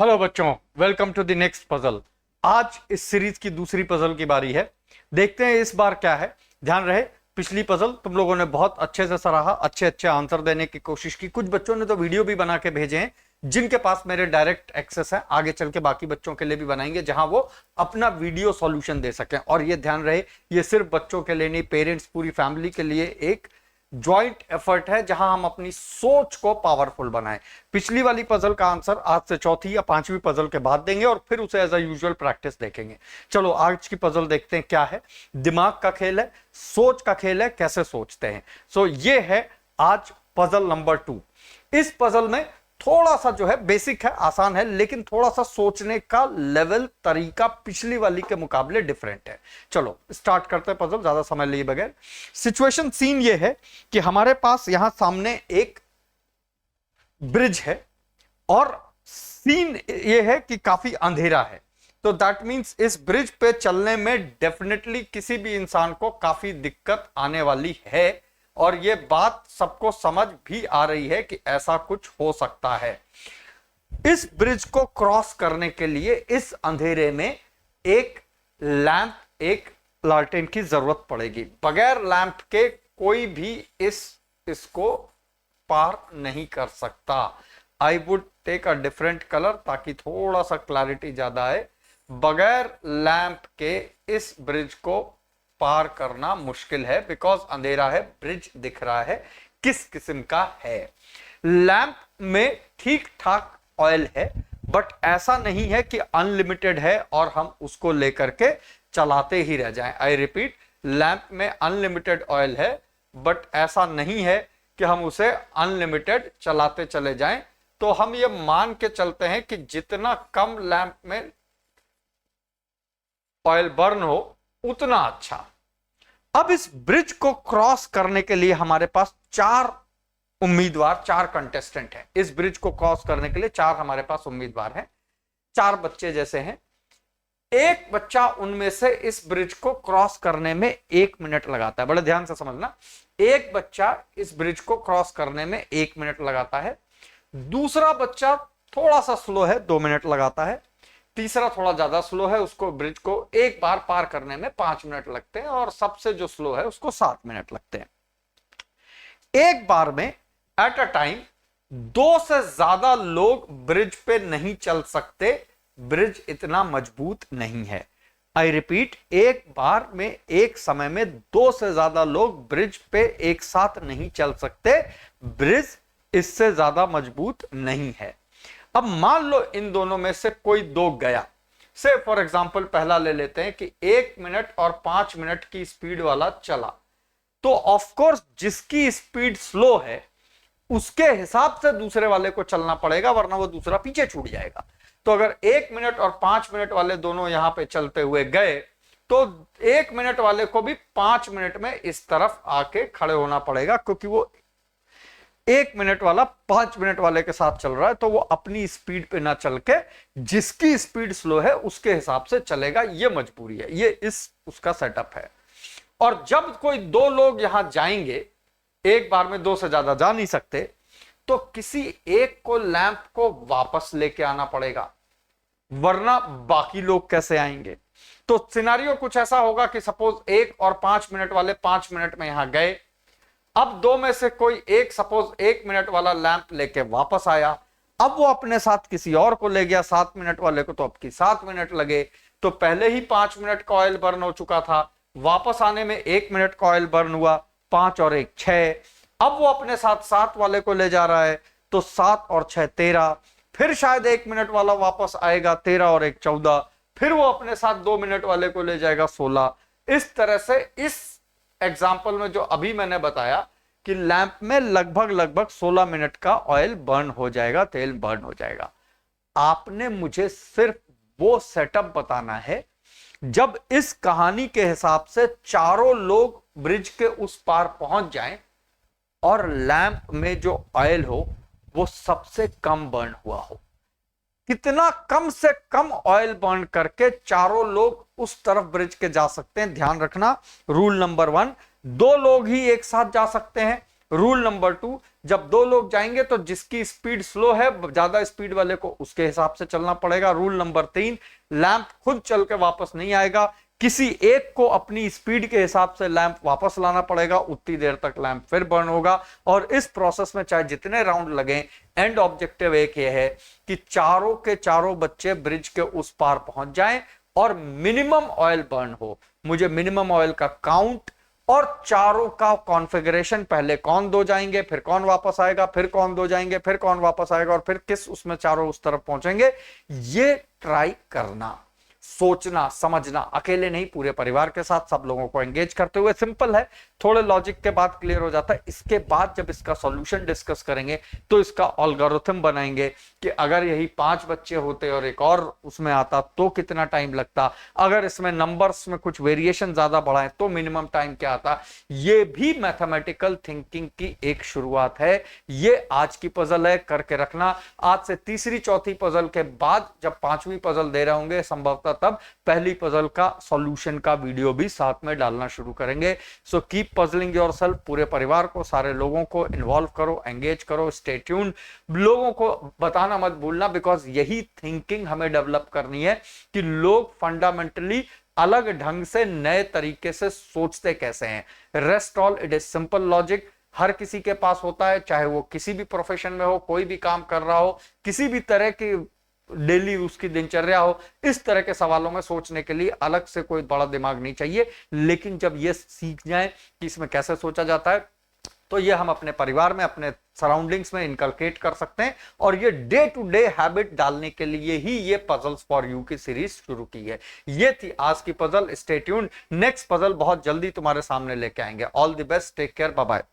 Hello बच्चों, welcome to the next puzzle. आज इस सीरीज की दूसरी पजल की बारी है। देखते हैं इस बार क्या है। ध्यान रहे, पिछली पजल तुम लोगों ने बहुत अच्छे से सराहा, अच्छे अच्छे आंसर देने की कोशिश की। कुछ बच्चों ने तो वीडियो भी बना के भेजे हैं जिनके पास मेरे डायरेक्ट एक्सेस है। आगे चल के बाकी बच्चों के लिए भी बनाएंगे जहां वो अपना वीडियो सॉल्यूशन दे सकें। और ये ध्यान रहे, ये सिर्फ बच्चों के लिए नहीं, पेरेंट्स, पूरी फैमिली के लिए एक ज्वाइंट एफर्ट है जहां हम अपनी सोच को पावरफुल बनाएं। पिछली वाली पजल का आंसर आज से चौथी या पांचवी पजल के बाद देंगे और फिर उसे एज अ यूजुअल प्रैक्टिस देखेंगे। चलो आज की पजल देखते हैं क्या है। दिमाग का खेल है, सोच का खेल है, कैसे सोचते हैं। सो ये है आज पजल नंबर 2। इस पजल में थोड़ा सा जो है बेसिक है, आसान है, लेकिन थोड़ा सा सोचने का लेवल, तरीका पिछली वाली के मुकाबले डिफरेंट है। चलो स्टार्ट करते हैं पजल, ज्यादा समय लिए बगैर। सिचुएशन सीन ये है कि हमारे पास यहां सामने एक ब्रिज है और सीन ये है कि काफी अंधेरा है। तो दैट मींस इस ब्रिज पे चलने में डेफिनेटली किसी भी इंसान को काफी दिक्कत आने वाली है और ये बात सबको समझ भी आ रही है कि ऐसा कुछ हो सकता है। इस ब्रिज को क्रॉस करने के लिए इस अंधेरे में एक लैंप, एक लालटेन की जरूरत पड़ेगी। बगैर लैंप के कोई भी इसको पार नहीं कर सकता। I would take a different colour ताकि थोड़ा सा क्लैरिटी ज्यादा आए। बगैर लैंप के इस ब्रिज को पार करना मुश्किल है, बिकॉज अंधेरा है, ब्रिज दिख रहा है, किस किस्म का है। लैंप में ठीक ठाक ऑयल है, बट ऐसा नहीं है कि अनलिमिटेड है और हम उसको लेकर के चलाते ही रह जाएं। आई रिपीट, लैंप में अनलिमिटेड ऑयल है, बट ऐसा नहीं है कि हम उसे अनलिमिटेड चलाते चले जाएं। तो हम ये मान के चलते हैं कि जितना कम लैंप में ऑयल बर्न हो उतना अच्छा। अब इस ब्रिज को क्रॉस करने के लिए हमारे पास 4 उम्मीदवार, 4 कंटेस्टेंट हैं। इस ब्रिज को क्रॉस करने के लिए 4 हमारे पास उम्मीदवार हैं। 4 बच्चे जैसे हैं। एक बच्चा उनमें से इस ब्रिज को क्रॉस करने में 1 मिनट लगाता है। बड़े ध्यान से समझना, एक बच्चा इस ब्रिज को क्रॉस करने में 1 मिनट लगाता है। दूसरा बच्चा थोड़ा सा स्लो है, 2 मिनट लगाता है। तीसरा थोड़ा ज्यादा स्लो है, उसको ब्रिज को एक बार पार करने में 5 मिनट लगते हैं और सबसे जो स्लो है उसको 7 मिनट लगते हैं। एक बार में एट अ टाइम 2 से ज्यादा लोग ब्रिज पे नहीं चल सकते। ब्रिज इतना मजबूत नहीं है। आई रिपीट, एक बार में एक समय में 2 से ज्यादा लोग ब्रिज पे एक साथ नहीं चल सकते। ब्रिज इससे ज्यादा मजबूत नहीं है। अब मान लो इन दोनों में से कोई 2 गया। से फॉर एग्जांपल पहला ले लेते हैं कि 1 मिनट और 5 मिनट की स्पीड वाला चला, तो ऑफ कोर्स जिसकी स्पीड स्लो है उसके हिसाब से दूसरे वाले को चलना पड़ेगा, वरना वो दूसरा पीछे छूट जाएगा। तो अगर 1 मिनट और 5 मिनट वाले दोनों यहां पे चलते हुए गए तो 1 मिनट वाले को भी 5 मिनट में इस तरफ आके खड़े होना पड़ेगा, क्योंकि वो 1 मिनट वाला 5 मिनट वाले के साथ चल रहा है, तो वो अपनी स्पीड पे ना चल के जिसकी स्पीड स्लो है उसके हिसाब से चलेगा। ये मजबूरी है, ये उसका सेटअप है। और जब कोई 2 लोग यहां जाएंगे, एक बार में 2 से ज्यादा जा नहीं सकते, तो किसी एक को लैंप को वापस लेके आना पड़ेगा, वरना बाकी लोग कैसे आएंगे। तो सिनेरियो कुछ ऐसा होगा कि सपोज 1 और 5 मिनट वाले 5 मिनट में यहां गए। अब 2 में से कोई एक सपोज 1 मिनट वाला लैंप लेके वापस आया। अब वो अपने साथ किसी और को ले गया, 7 मिनट वाले को, तो अब की 7 मिनट लगे। तो पहले ही 5 मिनट का ऑयल बर्न हो चुका था, वापस आने में 1 मिनट का ऑयल बर्न हुआ, 5 और 1 6। अब वो अपने साथ 7 वाले को ले जा रहा है, तो 7 और 6 13। फिर शायद 1 मिनट वाला वापस आएगा, 13 और 1 14। फिर वो अपने साथ 2 मिनट वाले को ले जाएगा, 16। इस तरह से इस एग्जाम्पल में जो अभी मैंने बताया कि लैंप में लगभग 16 मिनट का ऑयल बर्न हो जाएगा, तेल बर्न हो जाएगा। आपने मुझे सिर्फ वो सेटअप बताना है जब इस कहानी के हिसाब से चारों लोग ब्रिज के उस पार पहुंच जाएं और लैंप में जो ऑयल हो वो सबसे कम बर्न हुआ हो। कितना कम से कम ऑयल बर्न करके चारों लोग उस तरफ ब्रिज के जा सकते हैं। ध्यान रखना, रूल नंबर 1, 2 लोग ही एक साथ जा सकते हैं। रूल नंबर 2, जब दो लोग जाएंगे तो जिसकी स्पीड स्लो है, ज्यादा स्पीड वाले को उसके हिसाब से चलना पड़ेगा। रूल नंबर 3, लैंप खुद चल के वापस नहीं आएगा, किसी एक को अपनी स्पीड के हिसाब से लैंप वापस लाना पड़ेगा, उतनी देर तक लैंप फिर बर्न होगा। और इस प्रोसेस में चाहे जितने राउंड लगे, एंड ऑब्जेक्टिव एक ये है कि चारों के चारों बच्चे ब्रिज के उस पार पहुंच जाएं और मिनिमम ऑयल बर्न हो। मुझे मिनिमम ऑयल का काउंट और चारों का कॉन्फ़िगरेशन, पहले कौन दो जाएंगे, फिर कौन वापस आएगा, फिर कौन दो जाएंगे, फिर कौन वापस आएगा, और फिर किस उसमें चारों उस तरफ पहुंचेंगे, ये ट्राई करना, सोचना, समझना, अकेले नहीं पूरे परिवार के साथ सब लोगों को एंगेज करते हुए। सिंपल है, थोड़े लॉजिक के बाद क्लियर हो जाता है। इसके बाद जब इसका सॉल्यूशन डिस्कस करेंगे तो इसका एल्गोरिथम बनाएंगे कि अगर यही 5 बच्चे होते और एक और उसमें आता तो कितना टाइम लगता, अगर इसमें नंबर्स में कुछ वेरिएशन ज्यादा बढ़ाए तो मिनिमम टाइम क्या आता। ये भी मैथमेटिकल थिंकिंग की एक शुरुआत है। ये आज की पजल है, करके रखना। आज से तीसरी चौथी पजल के बाद जब 5वीं पजल दे रहे होंगे संभवतः, तब पहली पजल का सॉल्यूशन का वीडियो भी साथ में डालना शुरू करेंगे। सो कीप पजलिंग योरसेल्फ, पूरे परिवार को, सारे लोगों को इन्वॉल्व करो, एंगेज करो, स्टे ट्यून्ड। लोगों को बताना मत भूलना, बिकॉज यही थिंकिंग हमें डेवलप करनी है कि लोग फंडामेंटली अलग ढंग से, नए तरीके से सोचते कैसे हैं। Rest all it is simple logic, हर किसी के पास होता है, चाहे वो किसी भी प्रोफेशन में हो, कोई भी काम कर रहा हो, किसी भी तरह की डेली उसकी दिनचर्या हो। इस तरह के सवालों में सोचने के लिए अलग से कोई बड़ा दिमाग नहीं चाहिए। लेकिन जब ये सीख जाए कि इसमें कैसे सोचा जाता है, तो ये हम अपने परिवार में, अपने सराउंडिंग्स में इनकलकेट कर सकते हैं। और ये डे टू डे हैबिट डालने के लिए ही ये पजल्स फॉर यू की सीरीज शुरू की है। ये थी आज की puzzle. Stay tuned, next puzzle बहुत जल्दी तुम्हारे सामने लेके आएंगे। All the best, take care, bye bye.